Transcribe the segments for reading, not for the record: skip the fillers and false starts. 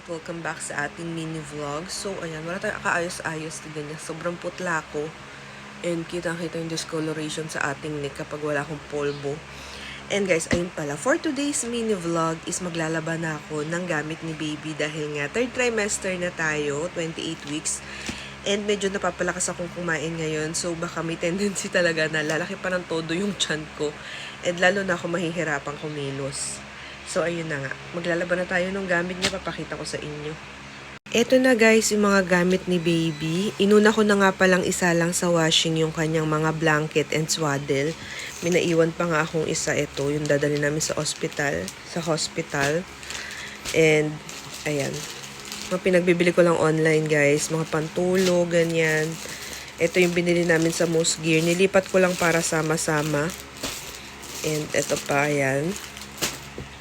at welcome back sa ating mini vlog. So, ayan, wala tayong kaayos-ayos na ganyan. Sobrang putla ko. And kitang-kita yung discoloration sa ating neck kapag wala akong polvo. And guys, ayun pala, for today's mini vlog is maglalaba na ako ng gamit ni baby dahil nga third trimester na tayo, 28 weeks. And medyo napapalakas akong kumain ngayon. So, baka may tendency talaga na lalaki pa ng todo yung tiyan ko. And lalo na ako mahihirapang kumilos. So, ayun na nga. Maglalaba na tayo ng gamit niya. Papakita ko sa inyo. Eto na guys, yung mga gamit ni baby. Inuna ko na nga palang isa lang sa washing yung kanyang mga blanket and swaddle. May naiwan pa nga akong isa ito. Yung dadali namin sa hospital. And, ayan. Mga pinagbibili ko lang online guys. Mga pantulo, ganyan. Ito yung binili namin sa Moose Gear. Nilipat ko lang para sama-sama. And ito pa, ayan.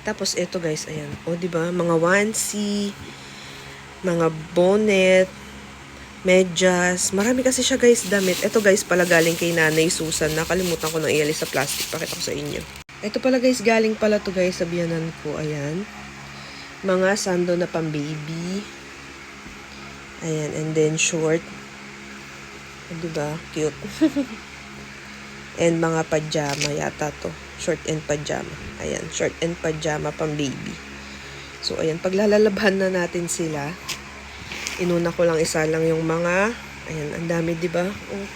Tapos ito guys, ayan. O diba, mga onesie, mga bonnet, medyas. Marami kasi siya guys damit. Ito guys pala galing kay Nanay Susan. Nakalimutan ko nang ialis sa plastic. Pakita ko sa inyo. Ito pala guys, galing pala to guys sa biyanan ko. Ayan. Mga sando na pang baby. Ayan, and then short. O diba, cute. And mga pajama yata to. Short and pajama. Ayan, short and pajama pang baby. So, ayan, paglalalaban na natin sila. Inuna ko lang isa lang yung mga, ayan, ang dami, diba? Oh.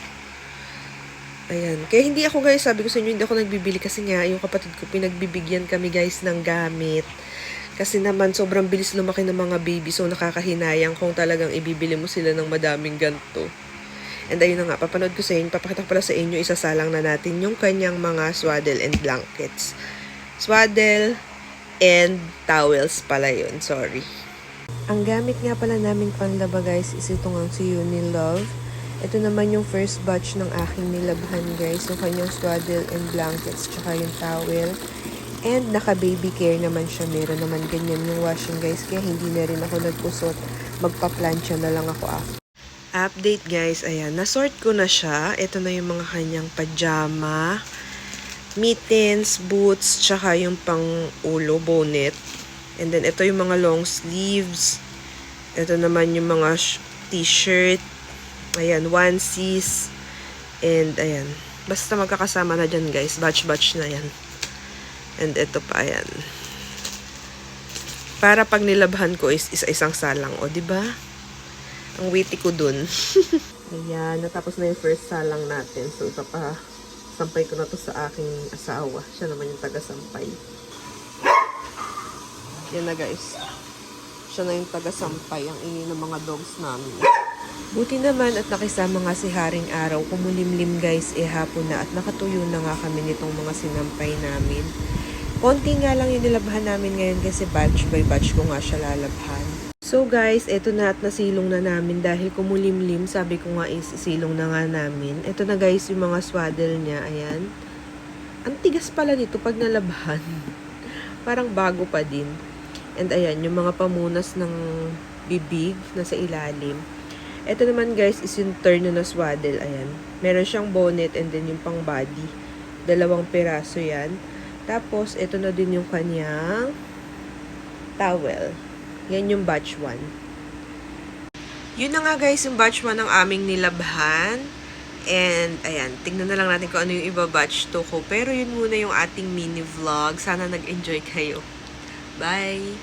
Ayan. Kaya hindi ako guys, sabi ko sa inyo, hindi ako nagbibili kasi nga, yung kapatid ko, pinagbibigyan kami guys ng gamit. Kasi naman, sobrang bilis lumaki ng mga baby. So, nakakahinayang kung talagang ibibili mo sila ng madaming ganito. And ayun na nga, papanood ko sa inyo, papakita ko pala sa inyo, isasalang na natin yung kanyang mga swaddle and blankets. Swaddle and towels pala yun, sorry. Ang gamit nga pala naming panlaba guys is itong ang si Unilove. Ito naman yung first batch ng aking nilabhan guys, yung kanyang swaddle and blankets, tsaka yung towel. And naka-baby care naman siya, meron naman ganyan yung washing guys, kaya hindi na rin ako nagpusot, magpa-plancha na lang ako after. Update guys, ayan, nasort ko na siya. Ito na yung mga kanyang pajama, mittens, boots, tsaka yung pang ulo, bonnet. And then ito yung mga long sleeves. Ito naman yung mga t-shirt. Ayan, onesies. And ayan, basta magkakasama na dyan guys, batch-batch na yan. And ito pa, ayan. Para pag nilabhan ko is isa-isang salang, o diba? Ang witty ko dun. Ayan, natapos na yung first salang natin. So, sampay ko na to sa aking asawa. Siya naman yung taga-sampay. Yan na guys. Siya na yung taga-sampay. Ang ingay ng mga dogs namin. Buti naman at nakisama nga si Haring Araw. Kumulimlim guys, hapon na. At nakatuyo na nga kami nitong mga sinampay namin. Konti nga lang yung nilabhan namin ngayon kasi batch by batch ko nga siya lalabhan. So guys, eto na at nasilong na namin dahil kumulimlim. Sabi ko nga is isilong na nga namin. Eto na guys yung mga swaddle niya. Ayan. Ang tigas pala nito pag nalabhan. Parang bago pa din. And ayan, yung mga pamunas ng bibig na sa ilalim. Eto naman guys is yung turn na swaddle. Ayan. Meron siyang bonnet and then yung pang body. 2 piraso yan. Tapos, eto na din yung kanyang towel. Yan yung batch 1. Yun na nga guys, yung batch 1 ng aming nilabhan. And, ayan, tingnan na lang natin kung ano yung iba batch 2 ko. Pero yun muna yung ating mini vlog. Sana nag-enjoy kayo. Bye!